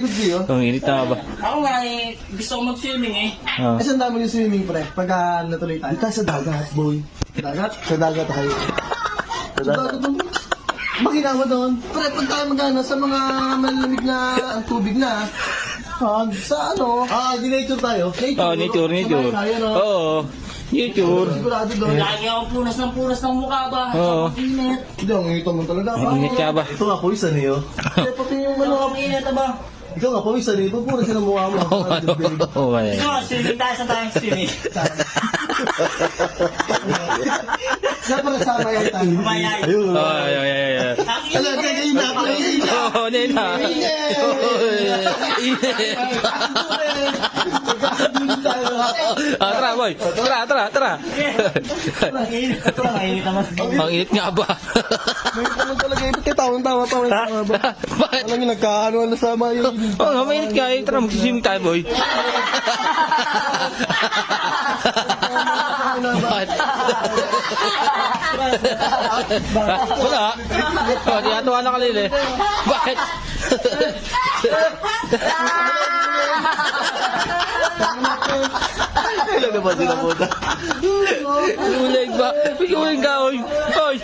Ang init na ba? Ako nga eh, gusto ko mag-swimming eh. Oh. Kasi ang dami yung swimming, pre. Pagka natuloy tayo. Dito sa dagat, boy. Sa dagat? Sa dagat tayo. Sa dagat doon. Maginawa doon. Pre, pag tayo magana sa mga malamig na ang tubig na, sa ano? Di-nature tayo. Oh, nature. Tayo, no? Oo. Nature. Sigurado doon. Lagi ako punas ng mukha ba? Oo. Sa init. Hindi, ang ngito mo talaga. Ang init ka ba? Ito nga, pawisan eh, oh. Kaya pati yung ano, Ang init ba? ikaw nga, pawisan eh. Pagpura siya ng mukha mo. Oo. Gusto ko, swimming tayo sa tayong swimming. Saan para sama yan tayo? Kumayay. Ayun. Ay. Ano, ganyan na. Oo, nena. Tara, boy. Tara. Ang init. Ito lang, mainit naman. Ang init nga ba? May naman talaga. Ba't kayo tawang-tawa ba? Bakit? Alam niyo, nagkaano na sama yun. Oo nga, mainit ka. Tara, mag-swimming tayo, boy. Bakit? Wala. Oh, di atuwa na kalili. Bakit? Kailan na ba sila puta? Ulig ba? Ulig ka, oy. Oy.